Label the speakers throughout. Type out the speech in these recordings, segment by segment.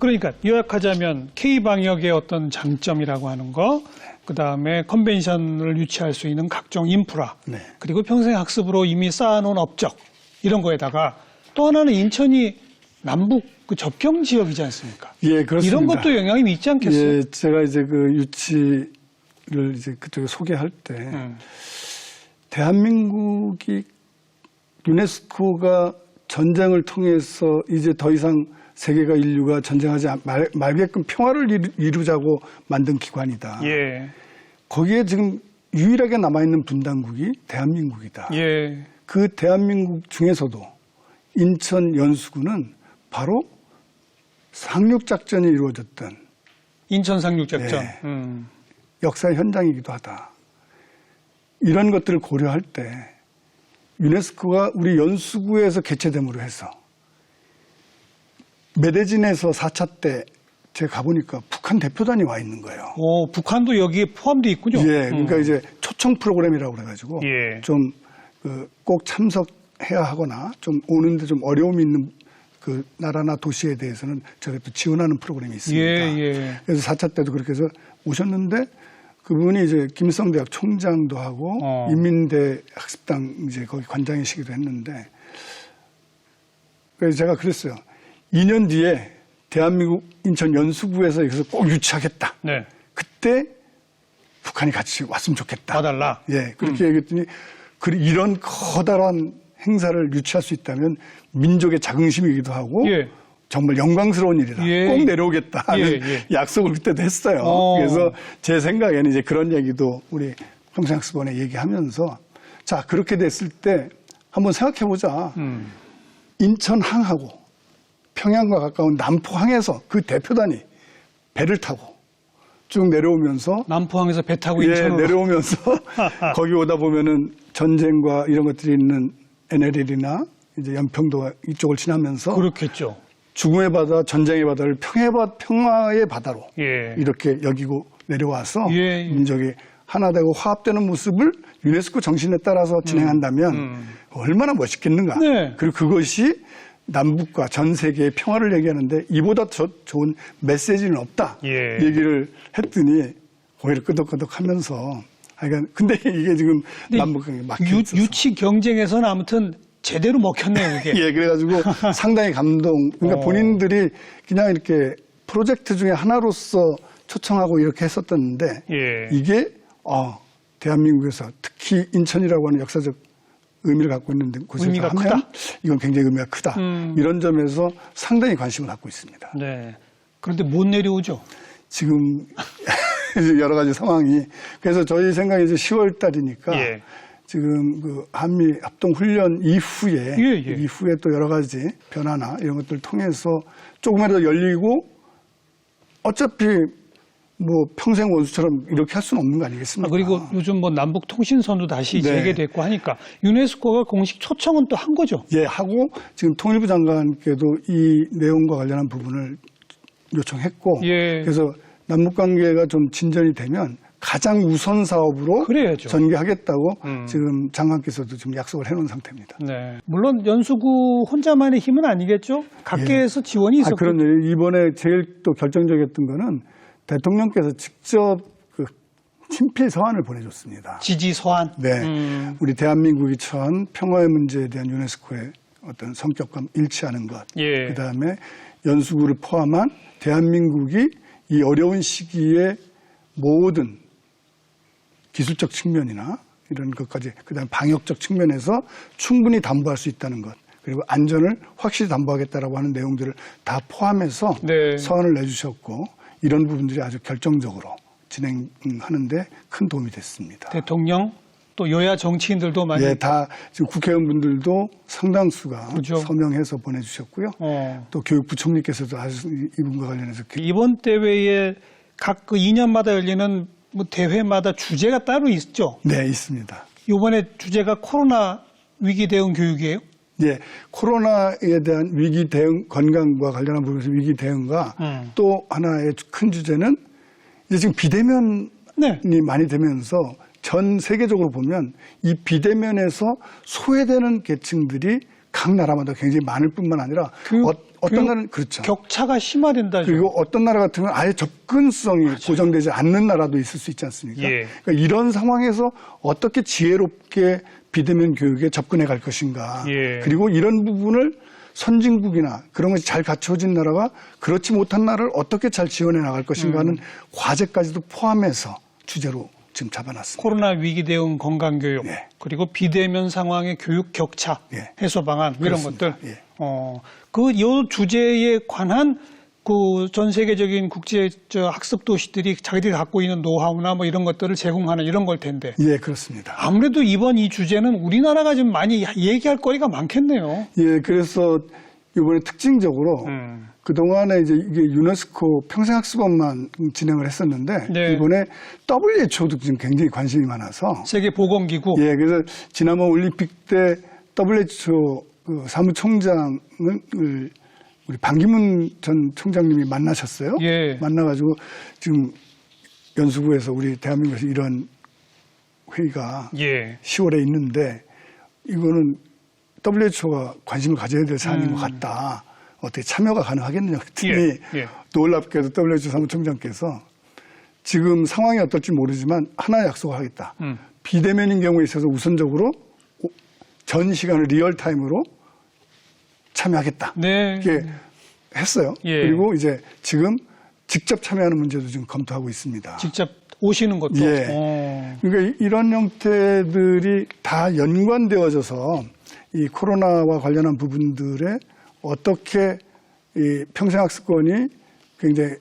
Speaker 1: 그러니까 요약하자면 K방역의 어떤 장점이라고 하는 거, 그다음에 컨벤션을 유치할 수 있는 각종 인프라,
Speaker 2: 네.
Speaker 1: 그리고 평생학습으로 이미 쌓아놓은 업적, 이런 거에다가 또 하나는 인천이 남북 그 접경 지역이지 않습니까?
Speaker 2: 예, 그렇습니다.
Speaker 1: 이런 것도 영향이 있지 않겠어요?
Speaker 2: 예, 제가 이제 그 유치를 이제 그쪽에 소개할 때 대한민국이 유네스코가 전쟁을 통해서 이제 더 이상 세계가 인류가 전쟁하지 말게끔 평화를 이루자고 만든 기관이다.
Speaker 1: 예.
Speaker 2: 거기에 지금 유일하게 남아있는 분단국이 대한민국이다.
Speaker 1: 예.
Speaker 2: 그 대한민국 중에서도 인천 연수구는 바로 상륙작전이 이루어졌던
Speaker 1: 인천 상륙작전.
Speaker 2: 네. 역사의 현장이기도 하다. 이런 것들을 고려할 때 유네스코가 우리 연수구에서 개최됨으로 해서 메데진에서 4차 때 제가 가보니까 북한 대표단이 와 있는 거예요.
Speaker 1: 오, 북한도 여기에 포함되어 있군요.
Speaker 2: 예, 그러니까 이제 초청 프로그램이라고 그래가지고
Speaker 1: 예.
Speaker 2: 좀 꼭 참석해야 하거나 좀 오는데 좀 어려움이 있는 그 나라나 도시에 대해서는 저희가 또 지원하는 프로그램이 있습니다.
Speaker 1: 예, 예.
Speaker 2: 그래서 4차 때도 그렇게 해서 오셨는데 그분이 이제 김일성대학 총장도 하고 인민대 학습당 이제 거기 관장이시기도 했는데 그래서 제가 그랬어요. 2년 뒤에 대한민국 인천 연수구에서 여기서 꼭 유치하겠다.
Speaker 1: 네.
Speaker 2: 그때 북한이 같이 왔으면 좋겠다.
Speaker 1: 봐달라.
Speaker 2: 예, 그렇게 얘기했더니 이런 커다란 행사를 유치할 수 있다면 민족의 자긍심이기도 하고
Speaker 1: 예.
Speaker 2: 정말 영광스러운 일이다.
Speaker 1: 예.
Speaker 2: 꼭 내려오겠다 하는
Speaker 1: 예.
Speaker 2: 약속을 그때도 했어요. 그래서 제 생각에는 이제 그런 얘기도 우리 평생학습원에 얘기하면서 자, 그렇게 됐을 때 한번 생각해보자. 인천항하고 평양과 가까운 남포항에서 그 대표단이 배를 타고 쭉 내려오면서
Speaker 1: 남포항에서 배 타고
Speaker 2: 예,
Speaker 1: 인천으로
Speaker 2: 내려오면서 거기 오다 보면은 전쟁과 이런 것들이 있는 NLL이나 이제 연평도 이쪽을 지나면서
Speaker 1: 그렇겠죠.
Speaker 2: 죽음의 바다, 전쟁의 바다를 평화의 바다로
Speaker 1: 예.
Speaker 2: 이렇게 여기고 내려와서
Speaker 1: 예.
Speaker 2: 민족이 하나 되고 화합되는 모습을 유네스코 정신에 따라서 진행한다면 얼마나 멋있겠는가.
Speaker 1: 네.
Speaker 2: 그리고 그것이 남북과 전 세계의 평화를 얘기하는데 이보다 좋은 메시지는 없다.
Speaker 1: 예.
Speaker 2: 얘기를 했더니 고개를 끄덕끄덕하면서 근데 이게 지금 남북관계 막혀 있어서.
Speaker 1: 유치 경쟁에서는 아무튼 제대로 먹혔네요, 이게.
Speaker 2: 예, 그래가지고 상당히 감동. 그러니까 본인들이 그냥 이렇게 프로젝트 중에 하나로서 초청하고 이렇게 했었던데
Speaker 1: 예.
Speaker 2: 이게 대한민국에서 특히 인천이라고 하는 역사적 의미를 갖고 있는 곳에서
Speaker 1: 의미가
Speaker 2: 하면
Speaker 1: 크다.
Speaker 2: 이건 굉장히 의미가 크다. 이런 점에서 상당히 관심을 갖고 있습니다.
Speaker 1: 네. 그런데 못 내려오죠.
Speaker 2: 지금 여러 가지 상황이 그래서 저희 생각이 이제 10월 달이니까
Speaker 1: 예.
Speaker 2: 지금 그 한미 합동 훈련 이후에
Speaker 1: 예.
Speaker 2: 이후에 또 여러 가지 변화나 이런 것들을 통해서 조금이라도 열리고 어차피 뭐 평생 원수처럼 이렇게 할 수는 없는 거 아니겠습니까?
Speaker 1: 그리고 요즘 뭐 남북 통신선도 다시
Speaker 2: 네.
Speaker 1: 재개됐고 하니까 유네스코가 공식 초청은 또 한 거죠.
Speaker 2: 예, 하고 지금 통일부 장관께도 이 내용과 관련한 부분을 요청했고
Speaker 1: 예.
Speaker 2: 그래서 남북 관계가 좀 진전이 되면 가장 우선 사업으로
Speaker 1: 그래야죠.
Speaker 2: 전개하겠다고 지금 장관께서도 지금 약속을 해놓은 상태입니다.
Speaker 1: 네. 물론 연수구 혼자만의 힘은 아니겠죠. 각계에서 지원이 있었고.
Speaker 2: 그런 이번에 제일 또 결정적이었던 거는 대통령께서 직접 그 친필 서한을 보내줬습니다.
Speaker 1: 지지 서한.
Speaker 2: 네, 우리 대한민국이 처한 평화의 문제에 대한 유네스코의 어떤 성격과 일치하는 것.
Speaker 1: 예.
Speaker 2: 그다음에 연수구를 포함한 대한민국이 이 어려운 시기에 모든 기술적 측면이나 이런 것까지 그다음에 방역적 측면에서 충분히 담보할 수 있다는 것. 그리고 안전을 확실히 담보하겠다라고 하는 내용들을 다 포함해서
Speaker 1: 네.
Speaker 2: 서한을 내주셨고 이런 부분들이 아주 결정적으로 진행하는데 큰 도움이 됐습니다.
Speaker 1: 대통령 또 여야 정치인들도 많이.
Speaker 2: 예, 다 지금 국회의원분들도 상당수가
Speaker 1: 그렇죠.
Speaker 2: 서명해서 보내주셨고요. 또 교육부 총리께서도 아주 이분과 관련해서
Speaker 1: 이번 대회에 각 그 2년마다 열리는 뭐 대회마다 주제가 따로 있죠.
Speaker 2: 네, 있습니다.
Speaker 1: 이번에 주제가 코로나 위기 대응 교육이에요?
Speaker 2: 예, 코로나에 대한 위기 대응, 건강과 관련한 부분에서 위기 대응과 또 하나의 큰 주제는 이제 지금 비대면이
Speaker 1: 네.
Speaker 2: 많이 되면서 전 세계적으로 보면 이 비대면에서 소외되는 계층들이 각 나라마다 굉장히 많을 뿐만 아니라 어떤 나라는 그렇죠.
Speaker 1: 격차가 심화된다죠.
Speaker 2: 그리고 어떤 나라 같은 건 아예 접근성이 고정되지 않는 나라도 있을 수 있지 않습니까?
Speaker 1: 예.
Speaker 2: 그러니까 이런 상황에서 어떻게 지혜롭게 비대면 교육에 접근해 갈 것인가.
Speaker 1: 예.
Speaker 2: 그리고 이런 부분을 선진국이나 그런 것이 잘 갖춰진 나라가 그렇지 못한 나라를 어떻게 잘 지원해 나갈 것인가 하는 과제까지도 포함해서 주제로 지금 잡아놨습니다.
Speaker 1: 코로나 위기 대응 건강교육
Speaker 2: 예.
Speaker 1: 그리고 비대면 상황의 교육 격차
Speaker 2: 예.
Speaker 1: 해소 방안 이런
Speaker 2: 그렇습니다.
Speaker 1: 것들
Speaker 2: 예.
Speaker 1: 요 주제에 관한 그 전 세계적인 국제 학습 도시들이 자기들이 갖고 있는 노하우나 뭐 이런 것들을 제공하는 이런 걸 텐데
Speaker 2: 예, 그렇습니다.
Speaker 1: 아무래도 이번 이 주제는 우리나라가 좀 많이 얘기할 거리가 많겠네요.
Speaker 2: 예, 그래서 이번에 특징적으로 그동안에 이제 이게 유네스코 평생학습원만 진행을 했었는데
Speaker 1: 네.
Speaker 2: 이번에 WHO도 지금 굉장히 관심이 많아서
Speaker 1: 세계보건기구
Speaker 2: 예, 그래서 지난번 올림픽 때 WHO 그 사무총장을 우리 반기문 전 총장님이 만나셨어요.
Speaker 1: 예.
Speaker 2: 만나가지고 지금 연수구에서 우리 대한민국에서 이런 회의가
Speaker 1: 예.
Speaker 2: 10월에 있는데 이거는 WHO가 관심을 가져야 될 사안인 것 같다. 어떻게 참여가 가능하겠느냐 했더니
Speaker 1: 예. 예.
Speaker 2: 놀랍게도 WHO 사무총장께서 지금 상황이 어떨지 모르지만 하나 약속을 하겠다. 비대면인 경우에 있어서 우선적으로 전 시간을 리얼타임으로 참여하겠다.
Speaker 1: 네.
Speaker 2: 이렇게 했어요.
Speaker 1: 예.
Speaker 2: 그리고 이제 지금 직접 참여하는 문제도 지금 검토하고 있습니다.
Speaker 1: 직접 오시는 것도.
Speaker 2: 예. 그러니까 이런 형태들이 다 연관되어져서 이 코로나와 관련한 부분들에 어떻게 이 평생학습권이 굉장히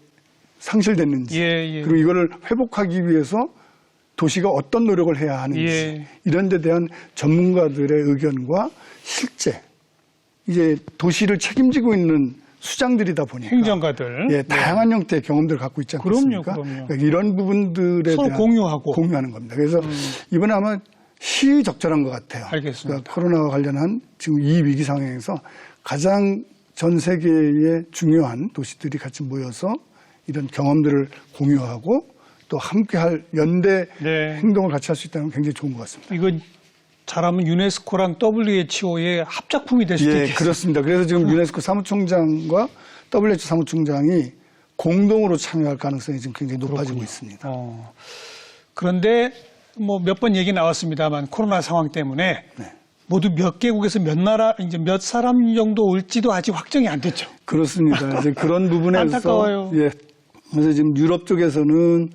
Speaker 2: 상실됐는지
Speaker 1: 예.
Speaker 2: 그리고 이거를 회복하기 위해서 도시가 어떤 노력을 해야 하는지
Speaker 1: 예.
Speaker 2: 이런 데 대한 전문가들의 의견과 실제 이제 도시를 책임지고 있는 수장들이다 보니까
Speaker 1: 행정가들.
Speaker 2: 예, 다양한 형태의 경험들을 갖고 있지 않습니까?
Speaker 1: 그럼요.
Speaker 2: 그러니까 이런 부분들에
Speaker 1: 서로
Speaker 2: 대한 공유하는 겁니다. 그래서 이번에 아마 시적절한 것 같아요.
Speaker 1: 알겠습니다.
Speaker 2: 그러니까 코로나와 관련한 지금 이 위기 상황에서 가장 전 세계의 중요한 도시들이 같이 모여서 이런 경험들을 공유하고 또 함께할 연대
Speaker 1: 네.
Speaker 2: 행동을 같이 할 수 있다는 건 굉장히 좋은 것 같습니다.
Speaker 1: 이거 잘하면 유네스코랑 WHO의 합작품이 될 수도
Speaker 2: 예,
Speaker 1: 있겠어요.
Speaker 2: 그렇습니다. 그래서 지금 유네스코 사무총장과 WHO 사무총장이 공동으로 참여할 가능성이 지금 굉장히 높아지고 있습니다.
Speaker 1: 그런데 뭐 몇 번 얘기 나왔습니다만 코로나 상황 때문에
Speaker 2: 네.
Speaker 1: 모두 몇 개국에서 몇 나라 이제 몇 사람 정도 올지도 아직 확정이 안 됐죠.
Speaker 2: 그렇습니다. 이제 그런 부분에서
Speaker 1: 안타까워요.
Speaker 2: 예, 그래서 지금 유럽 쪽에서는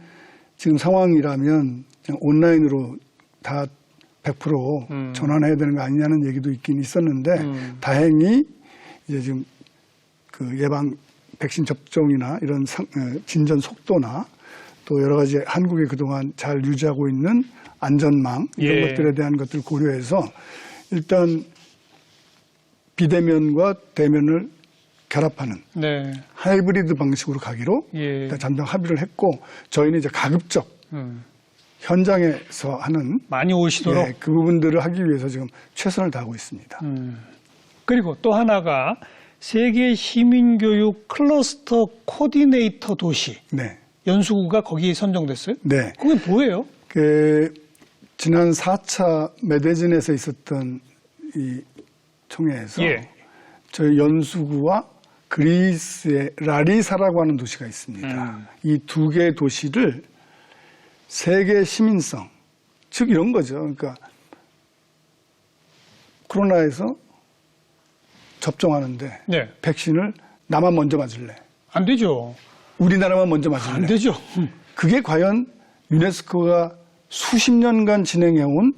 Speaker 2: 지금 상황이라면 그냥 온라인으로 다 100% 전환해야 되는 거 아니냐는 얘기도 있긴 있었는데 다행히 이제 지금 그 예방 백신 접종이나 이런 진전 속도나 또 여러 가지 한국이 그동안 잘 유지하고 있는 안전망 이런
Speaker 1: 예.
Speaker 2: 것들에 대한 것들을 고려해서 일단 비대면과 대면을 결합하는
Speaker 1: 네.
Speaker 2: 하이브리드 방식으로 가기로
Speaker 1: 예.
Speaker 2: 일단 잠정 합의를 했고 저희는 이제 가급적 현장에서 하는
Speaker 1: 많이 오시도록.
Speaker 2: 예, 그 부분들을 하기 위해서 지금 최선을 다하고 있습니다.
Speaker 1: 그리고 또 하나가 세계 시민교육 클러스터 코디네이터 도시
Speaker 2: 네.
Speaker 1: 연수구가 거기에 선정됐어요?
Speaker 2: 네.
Speaker 1: 그게 뭐예요?
Speaker 2: 그 지난 4차 메데진에서 있었던 이 총회에서
Speaker 1: 예.
Speaker 2: 저희 연수구와 그리스의 라리사라고 하는 도시가 있습니다. 이 두 개의 도시를 세계 시민성, 즉 이런 거죠. 그러니까 코로나에서 접종하는데
Speaker 1: 네.
Speaker 2: 백신을 나만 먼저 맞을래?
Speaker 1: 안 되죠.
Speaker 2: 우리나라만 먼저 맞을래?
Speaker 1: 안 되죠.
Speaker 2: 그게 과연 유네스코가 수십 년간 진행해온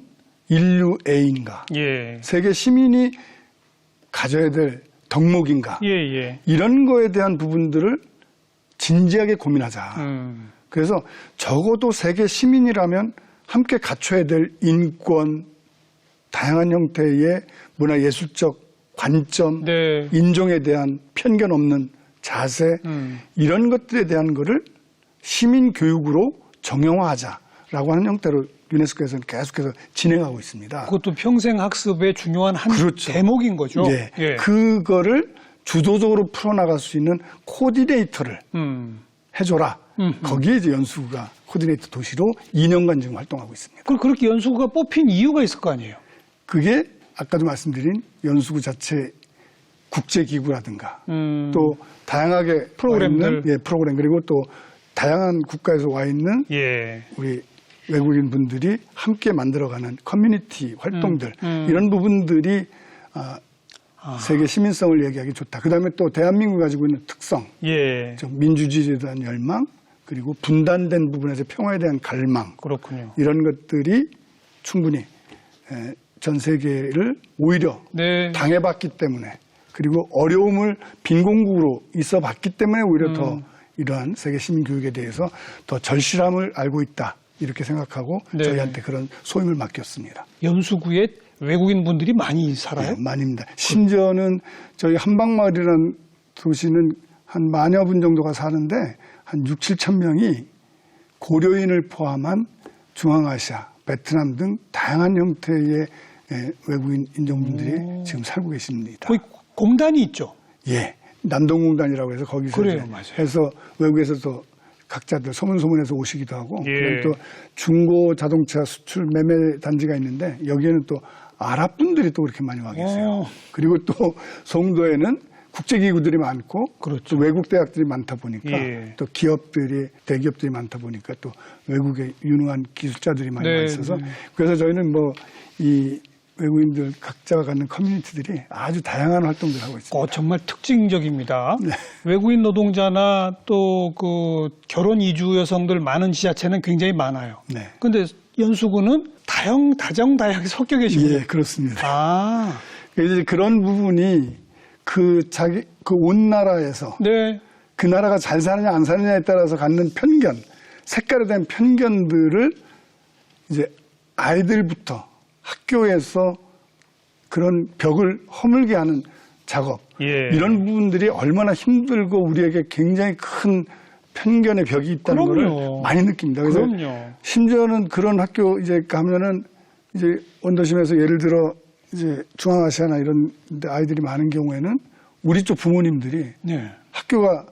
Speaker 2: 인류애인가?
Speaker 1: 예.
Speaker 2: 세계 시민이 가져야 될 덕목인가?
Speaker 1: 예.
Speaker 2: 이런 거에 대한 부분들을 진지하게 고민하자. 그래서 적어도 세계 시민이라면 함께 갖춰야 될 인권, 다양한 형태의 문화예술적 관점,
Speaker 1: 네.
Speaker 2: 인종에 대한 편견 없는 자세, 이런 것들에 대한 거를 시민 교육으로 정형화하자라고 하는 형태로 유네스코에서는 계속해서 진행하고 있습니다.
Speaker 1: 그것도 평생 학습의 중요한 한
Speaker 2: 그렇죠.
Speaker 1: 대목인 거죠.
Speaker 2: 예.
Speaker 1: 예.
Speaker 2: 그거를 주도적으로 풀어나갈 수 있는 코디네이터를 해줘라. 거기에 이제 연수구가 코디네이터 도시로 2년간 지금 활동하고 있습니다.
Speaker 1: 그렇게 연수구가 뽑힌 이유가 있을 거 아니에요?
Speaker 2: 그게 아까도 말씀드린 연수구 자체 국제기구라든가 또 다양하게
Speaker 1: 프로그램들.
Speaker 2: 와 있는, 예, 프로그램 그리고 또 다양한 국가에서 와 있는
Speaker 1: 예.
Speaker 2: 우리 외국인 분들이 함께 만들어가는 커뮤니티 활동들 이런 부분들이 세계 시민성을 얘기하기 좋다. 그다음에 또 대한민국이 가지고 있는 특성,
Speaker 1: 예.
Speaker 2: 즉 민주주의에 대한 열망 그리고 분단된 부분에서 평화에 대한 갈망
Speaker 1: 그렇군요.
Speaker 2: 이런 것들이 충분히 전 세계를 오히려
Speaker 1: 네.
Speaker 2: 당해봤기 때문에 그리고 어려움을 빈공국으로 있어봤기 때문에 오히려 더 이러한 세계 시민교육에 대해서 더 절실함을 알고 있다 이렇게 생각하고
Speaker 1: 네.
Speaker 2: 저희한테 그런 소임을 맡겼습니다.
Speaker 1: 연수구에 외국인 분들이 많이 살아요?
Speaker 2: 네, 많입니다. 심지어는 저희 한방마을이라는 도시는 한 10,000여 분 정도가 사는데 한 6,000~7,000 명이 고려인을 포함한 중앙아시아, 베트남 등 다양한 형태의 외국인 인종분들이 지금 살고 계십니다.
Speaker 1: 거기 공단이 있죠?
Speaker 2: 예, 남동공단이라고 해서 거기서
Speaker 1: 그래요,
Speaker 2: 이제
Speaker 1: 맞아요.
Speaker 2: 해서 외국에서도 각자들 소문소문해서 오시기도 하고
Speaker 1: 예.
Speaker 2: 그다음에 또 중고 자동차 수출 매매 단지가 있는데 여기에는 또 아랍 분들이 또 그렇게 많이 와 계세요. 그리고 또 송도에는 국제기구들이 많고
Speaker 1: 그렇죠.
Speaker 2: 또 외국 대학들이 많다 보니까
Speaker 1: 예.
Speaker 2: 또 기업들이 대기업들이 많다 보니까 또 외국의 유능한 기술자들이 많이
Speaker 1: 네,
Speaker 2: 와 있어서
Speaker 1: 네.
Speaker 2: 그래서 저희는 뭐 이 외국인들 각자가 갖는 커뮤니티들이 아주 다양한 활동들을 하고 있습니다.
Speaker 1: 정말 특징적입니다.
Speaker 2: 네.
Speaker 1: 외국인 노동자나 또 그 결혼 이주 여성들 많은 지자체는 굉장히 많아요.
Speaker 2: 네.
Speaker 1: 근데 연수구는 다정다양하게 섞여 계시군요.
Speaker 2: 예, 그렇습니다.
Speaker 1: 아,
Speaker 2: 그래서 이제 그런 부분이 그 온 나라에서
Speaker 1: 네.
Speaker 2: 그 나라가 잘 사느냐 안 사느냐에 따라서 갖는 편견, 색깔에 대한 편견들을 이제 아이들부터 학교에서 그런 벽을 허물게 하는 작업
Speaker 1: 예.
Speaker 2: 이런 부분들이 얼마나 힘들고 우리에게 굉장히 큰 편견의 벽이 있다는
Speaker 1: 그럼요.
Speaker 2: 걸 많이 느낍니다. 그래서
Speaker 1: 그럼요.
Speaker 2: 심지어는 그런 학교 이제 가면은 이제 원도심에서 예를 들어 이제 중앙아시아나 이런 데 아이들이 많은 경우에는 우리 쪽 부모님들이
Speaker 1: 네.
Speaker 2: 학교가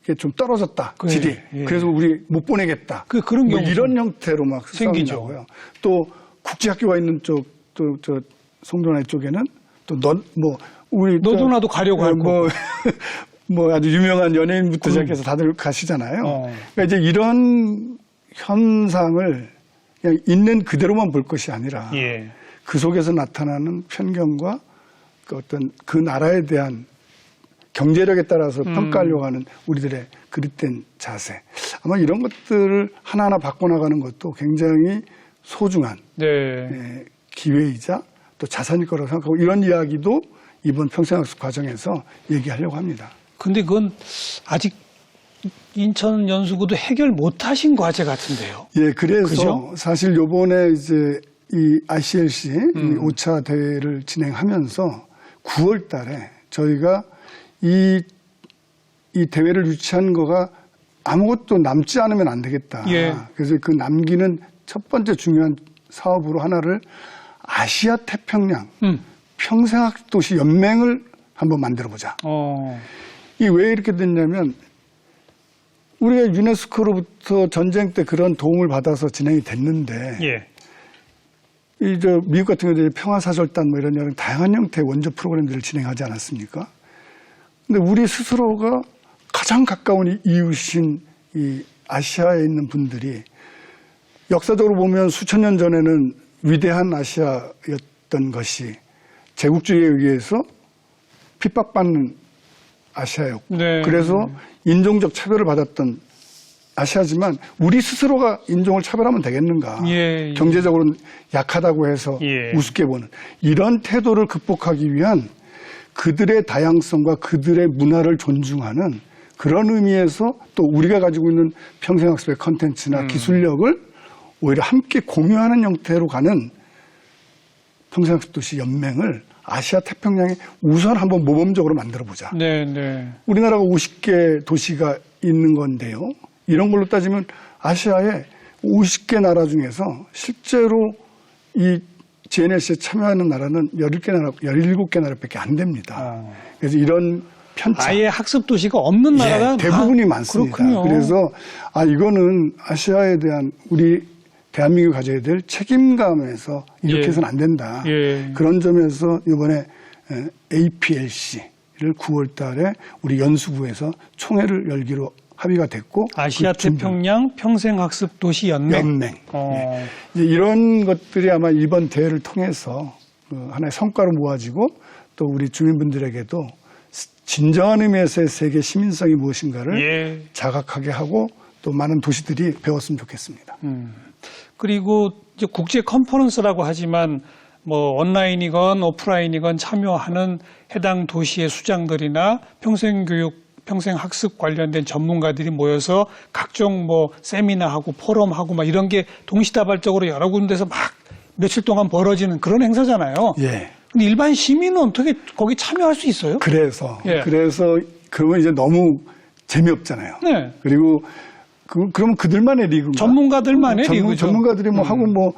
Speaker 2: 이게 좀 떨어졌다
Speaker 1: 그래,
Speaker 2: 질이
Speaker 1: 예.
Speaker 2: 그래서 우리 못 보내겠다
Speaker 1: 그런
Speaker 2: 뭐
Speaker 1: 경우
Speaker 2: 이런 형태로 막
Speaker 1: 생기죠.
Speaker 2: 싸운다고요. 또 국제학교가 있는 쪽 또 저 송도나 쪽에는 또 뭐 우리
Speaker 1: 너도 나도 가려고 할 거고.
Speaker 2: 뭐 아주 유명한 연예인부터 시작해서 다들 가시잖아요. 그러니까 이제 이런 현상을 그냥 있는 그대로만 볼 것이 아니라
Speaker 1: 예.
Speaker 2: 그 속에서 나타나는 편견과 그 어떤 그 나라에 대한 경제력에 따라서 평가하려고 하는 우리들의 그릇된 자세. 아마 이런 것들을 하나하나 바꿔나가는 것도 굉장히 소중한
Speaker 1: 네.
Speaker 2: 기회이자 또 자산일 거라고 생각하고 이런 이야기도 이번 평생학습 과정에서 얘기하려고 합니다.
Speaker 1: 근데 그건 아직 인천 연수구도 해결 못 하신 과제 같은데요.
Speaker 2: 예, 그래서
Speaker 1: 그죠?
Speaker 2: 사실 요번에 이제 이 ICLC 이 5차 대회를 진행하면서 9월 달에 저희가 이 대회를 유치한 거가 아무것도 남지 않으면 안 되겠다.
Speaker 1: 예.
Speaker 2: 그래서 그 남기는 첫 번째 중요한 사업으로 하나를 아시아 태평양 평생학습 도시 연맹을 한번 만들어 보자. 이 왜 이렇게 됐냐면 우리가 유네스코로부터 전쟁 때 그런 도움을 받아서 진행이 됐는데
Speaker 1: 예.
Speaker 2: 미국 같은 경우도 평화사절단 뭐 이런 다양한 형태의 원조 프로그램들을 진행하지 않았습니까? 근데 우리 스스로가 가장 가까운 이웃인 이 아시아에 있는 분들이 역사적으로 보면 수천 년 전에는 위대한 아시아였던 것이 제국주의에 의해서 핍박받는 아시아였고
Speaker 1: 네.
Speaker 2: 그래서 인종적 차별을 받았던 아시아지만 우리 스스로가 인종을 차별하면 되겠는가.
Speaker 1: 예, 예.
Speaker 2: 경제적으로 약하다고 해서
Speaker 1: 예.
Speaker 2: 우습게 보는 이런 태도를 극복하기 위한 그들의 다양성과 그들의 문화를 존중하는 그런 의미에서 또 우리가 가지고 있는 평생학습의 컨텐츠나 기술력을 오히려 함께 공유하는 형태로 가는 평생학습 도시 연맹을 아시아 태평양에 우선 한번 모범적으로 만들어보자.
Speaker 1: 네, 네.
Speaker 2: 우리나라가 50개 도시가 있는 건데요. 이런 걸로 따지면 아시아의 50개 나라 중에서 실제로 이 GNLC에 참여하는 나라는 17개 나라밖에 안 됩니다. 그래서 이런 편차.
Speaker 1: 아예 학습 도시가 없는 나라가
Speaker 2: 예, 대부분이 많습니다.
Speaker 1: 그렇군요.
Speaker 2: 그래서 이거는 아시아에 대한 우리 대한민국이 가져야 될 책임감에서 이렇게
Speaker 1: 예.
Speaker 2: 해서는 안 된다.
Speaker 1: 예.
Speaker 2: 그런 점에서 이번에 APLC를 9월 달에 우리 연수구에서 총회를 열기로 합의가 됐고
Speaker 1: 아시아 태평양 평생학습 도시 연맹.
Speaker 2: 예. 이제 이런 것들이 아마 이번 대회를 통해서 하나의 성과로 모아지고 또 우리 주민분들에게도 진정한 의미에서의 세계 시민성이 무엇인가를
Speaker 1: 예.
Speaker 2: 자각하게 하고 또 많은 도시들이 배웠으면 좋겠습니다.
Speaker 1: 그리고 이제 국제 컨퍼런스라고 하지만 뭐 온라인이건 오프라인이건 참여하는 해당 도시의 수장들이나 평생교육, 평생학습 관련된 전문가들이 모여서 각종 뭐 세미나하고 포럼하고 막 이런 게 동시다발적으로 여러 군데서 막 며칠 동안 벌어지는 그런 행사잖아요.
Speaker 2: 예.
Speaker 1: 근데 일반 시민은 어떻게 거기 참여할 수 있어요?
Speaker 2: 그래서
Speaker 1: 예.
Speaker 2: 그러면 이제 너무 재미없잖아요.
Speaker 1: 네.
Speaker 2: 그리고 그러면 그들만의 리그인가?
Speaker 1: 전문가들만의 리그죠.
Speaker 2: 전문가들이 뭐 하고 뭐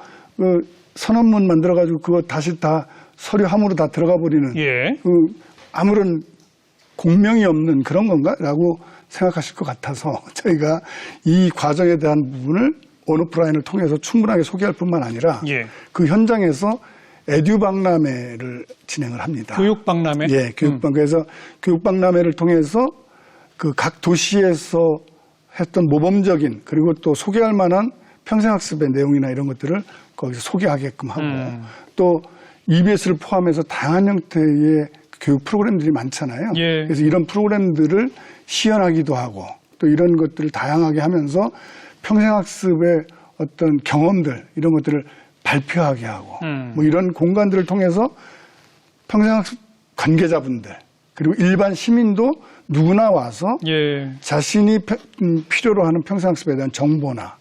Speaker 2: 선언문 만들어가지고 그거 다시 다 서류함으로 다 들어가 버리는
Speaker 1: 예.
Speaker 2: 아무런 공명이 없는 그런 건가라고 생각하실 것 같아서 저희가 이 과정에 대한 부분을 온오프라인을 통해서 충분하게 소개할 뿐만 아니라
Speaker 1: 예.
Speaker 2: 그 현장에서 에듀박람회를 진행을 합니다.
Speaker 1: 교육박람회?
Speaker 2: 예, 교육박. 그래서 교육박람회를 통해서 그 각 도시에서 했던 모범적인 그리고 또 소개할 만한 평생학습의 내용이나 이런 것들을 거기서 소개하게끔 하고 또 EBS를 포함해서 다양한 형태의 교육 프로그램들이 많잖아요.
Speaker 1: 예.
Speaker 2: 그래서 이런 프로그램들을 시연하기도 하고 또 이런 것들을 다양하게 하면서 평생학습의 어떤 경험들 이런 것들을 발표하게 하고 뭐 이런 공간들을 통해서 평생학습 관계자분들 그리고 일반 시민도 누구나 와서
Speaker 1: 예.
Speaker 2: 자신이 필요로 하는 평생학습에 대한 정보나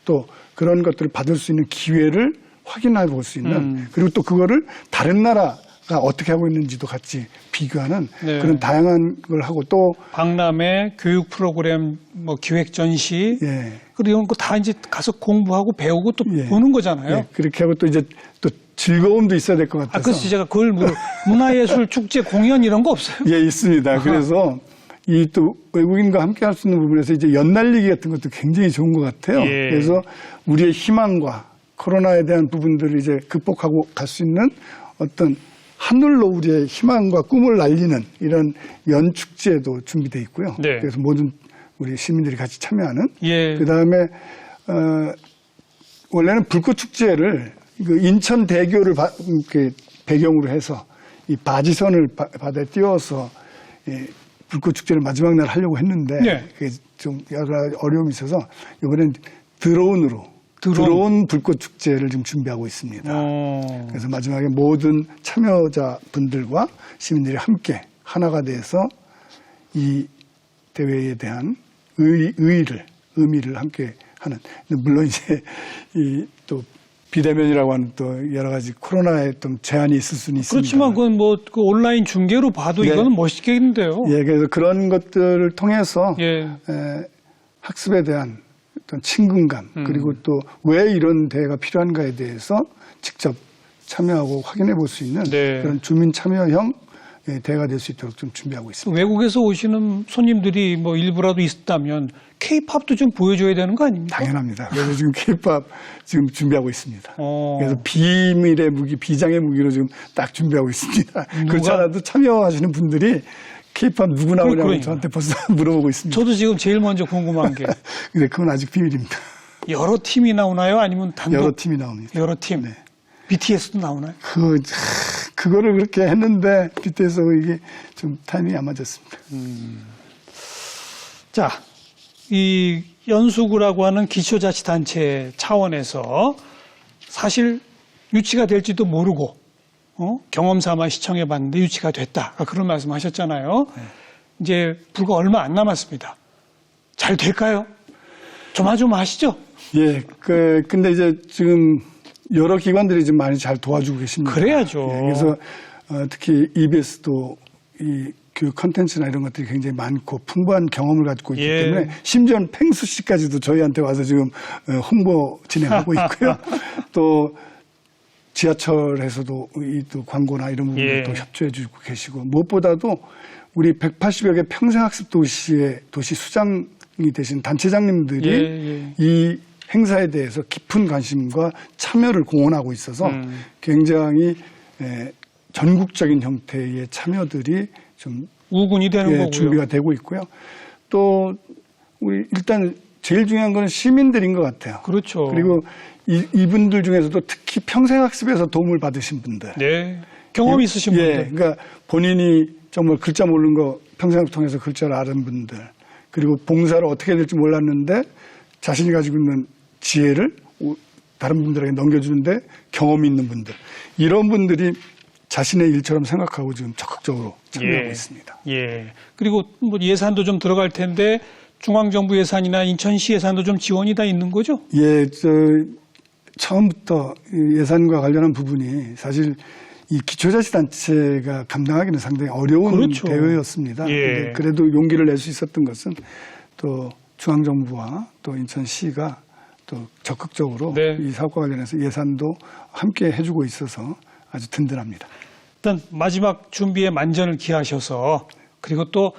Speaker 2: 또 그런 것들을 받을 수 있는 기회를 확인해 볼 수 있는 그리고 또 그거를 다른 나라가 어떻게 하고 있는지도 같이 비교하는
Speaker 1: 네.
Speaker 2: 그런 다양한 걸 하고 또
Speaker 1: 박람회, 교육 프로그램, 뭐 기획 전시,
Speaker 2: 예.
Speaker 1: 그리고 이런 거 다 이제 가서 공부하고 배우고 또
Speaker 2: 예.
Speaker 1: 보는 거잖아요.
Speaker 2: 예, 그렇게 하고 또 이제 또 즐거움도 있어야 될 것 같아서.
Speaker 1: 그래서 제가 그걸 문화예술 축제 공연 이런 거 없어요?
Speaker 2: 예, 있습니다. 그래서 이 또 외국인과 함께 할 수 있는 부분에서 이제 연날리기 같은 것도 굉장히 좋은 것 같아요.
Speaker 1: 예.
Speaker 2: 그래서 우리의 희망과 코로나에 대한 부분들을 이제 극복하고 갈 수 있는 어떤 하늘로 우리의 희망과 꿈을 날리는 이런 연축제도 준비되어 있고요.
Speaker 1: 네.
Speaker 2: 그래서 모든 우리 시민들이 같이 참여하는.
Speaker 1: 예.
Speaker 2: 그 다음에 원래는 불꽃축제를 그 인천대교를 배경으로 해서 이 바지선을 바다에 띄워서 불꽃축제를 마지막 날 하려고 했는데
Speaker 1: 네.
Speaker 2: 그게 좀 여러 가지 어려움이 있어서 이번엔 드론 불꽃축제를 지금 준비하고 있습니다. 그래서 마지막에 모든 참여자분들과 시민들이 함께 하나가 돼서 이 대회에 대한 의미를 함께 하는. 물론 이제 또 비대면이라고 하는 또 여러 가지 코로나에 좀 제한이 있을 수는 있습니다.
Speaker 1: 그렇지만 그건 뭐 그 온라인 중계로 봐도
Speaker 2: 네.
Speaker 1: 이거는 멋있겠는데요.
Speaker 2: 예, 그래서 그런 것들을 통해서
Speaker 1: 예.
Speaker 2: 학습에 대한 어떤 친근감 그리고 또 왜 이런 대회가 필요한가에 대해서 직접 참여하고 확인해 볼 수 있는
Speaker 1: 네.
Speaker 2: 그런 주민 참여형 대회가 될 수 있도록 좀 준비하고 있습니다.
Speaker 1: 외국에서 오시는 손님들이 뭐 일부라도 있었다면 K-팝도 좀 보여줘야 되는 거 아닙니까?
Speaker 2: 당연합니다. 그래서 지금 K-팝 지금 준비하고 있습니다. 그래서 비밀의 무기, 비장의 무기로 지금 딱 준비하고 있습니다. 그렇지 않아도 참여하시는 분들이 K-팝 누구 나오냐고
Speaker 1: 그러니까.
Speaker 2: 저한테 벌써 물어보고 있습니다.
Speaker 1: 저도 지금 제일 먼저 궁금한 게
Speaker 2: 근데 그건 아직 비밀입니다.
Speaker 1: 여러 팀이 나오나요? 아니면 단독?
Speaker 2: 여러 팀이 나옵니다.
Speaker 1: 여러 팀.
Speaker 2: 네.
Speaker 1: BTS도 나오나요?
Speaker 2: 그거를 그렇게 했는데 BTS 이게 좀 타이밍이 안 맞았습니다.
Speaker 1: 자, 이 연수구라고 하는 기초자치단체 차원에서 사실 유치가 될지도 모르고 경험 삼아 시청해 봤는데 유치가 됐다. 그런 말씀 하셨잖아요.
Speaker 2: 네.
Speaker 1: 이제 불과 얼마 안 남았습니다. 잘 될까요? 조마조마하시죠?
Speaker 2: 예, 근데 이제 지금 여러 기관들이 좀 많이 잘 도와주고 계십니다.
Speaker 1: 그래야죠.
Speaker 2: 예, 그래서 특히 EBS도 이 교육 컨텐츠나 이런 것들이 굉장히 많고 풍부한 경험을 가지고 있기
Speaker 1: 예.
Speaker 2: 때문에 심지어는 펭수 씨까지도 저희한테 와서 지금 홍보 진행하고 있고요. 또 지하철에서도 또 광고나 이런 부분들도
Speaker 1: 예.
Speaker 2: 협조해 주고 계시고 무엇보다도 우리 180여 개 평생학습 도시의 도시 수장이 되신 단체장님들이 이 행사에 대해서 깊은 관심과 참여를 공언하고 있어서 굉장히 전국적인 형태의 참여들이 좀
Speaker 1: 우군이 되는 거고요.
Speaker 2: 준비가 되고 있고요. 또 우리 일단 제일 중요한 건 시민들인 것 같아요.
Speaker 1: 그렇죠.
Speaker 2: 그리고 이분들 중에서도 특히 평생학습에서 도움을 받으신 분들.
Speaker 1: 네. 경험 있으신 분들.
Speaker 2: 그러니까 본인이 정말 글자 모르는 거 평생을 통해서 글자를 아는 분들. 그리고 봉사를 어떻게 해야 될지 몰랐는데 자신이 가지고 있는 지혜를 다른 분들에게 넘겨주는데 경험이 있는 분들. 이런 분들이 자신의 일처럼 생각하고 지금 적극적으로 참여하고 있습니다.
Speaker 1: 예. 그리고 뭐 예산도 좀 들어갈 텐데 중앙정부 예산이나 인천시 예산도 좀 지원이 다 있는 거죠?
Speaker 2: 예, 처음부터 예산과 관련한 부분이 사실 이 기초자치단체가 감당하기는 상당히 어려운
Speaker 1: 그렇죠.
Speaker 2: 대회였습니다.
Speaker 1: 예.
Speaker 2: 그래도 용기를 낼 수 있었던 것은 또 중앙정부와 또 인천시가 또 적극적으로
Speaker 1: 네.
Speaker 2: 이 사업과 관련해서 예산도 함께 해주고 있어서 아주 든든합니다.
Speaker 1: 일단 마지막 준비에 만전을 기하셔서 그리고 또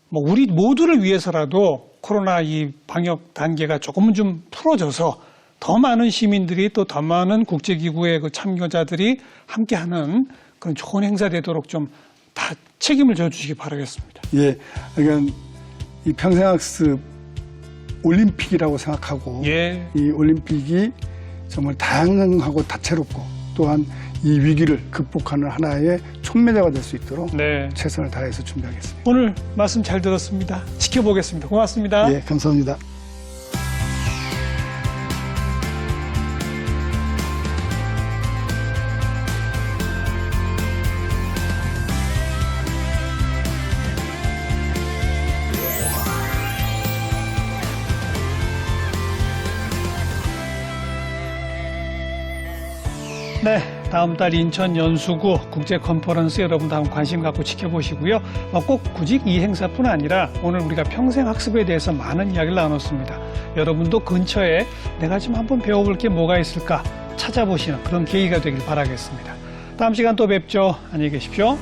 Speaker 1: 뭐 우리 모두를 위해서라도 코로나 이 방역 단계가 조금은 좀 풀어져서 더 많은 시민들이 또 더 많은 국제기구의 그 참여자들이 함께하는 그런 좋은 행사 되도록 좀 다 책임을 져주시기 바라겠습니다.
Speaker 2: 예, 그러니까 이 평생학습 올림픽이라고 생각하고
Speaker 1: 예.
Speaker 2: 이 올림픽이 정말 다양하고 다채롭고 또한 이 위기를 극복하는 하나의 촉매자가 될 수 있도록
Speaker 1: 네.
Speaker 2: 최선을 다해서 준비하겠습니다.
Speaker 1: 오늘 말씀 잘 들었습니다. 지켜보겠습니다. 고맙습니다.
Speaker 2: 예, 감사합니다.
Speaker 1: 네, 다음 달 인천 연수구 국제 컨퍼런스 여러분도 한번 관심 갖고 지켜보시고요. 꼭 굳이 이 행사뿐 아니라 오늘 우리가 평생 학습에 대해서 많은 이야기를 나눴습니다. 여러분도 근처에 내가 좀 한번 배워볼 게 뭐가 있을까 찾아보시는 그런 계기가 되길 바라겠습니다. 다음 시간 또 뵙죠. 안녕히 계십시오.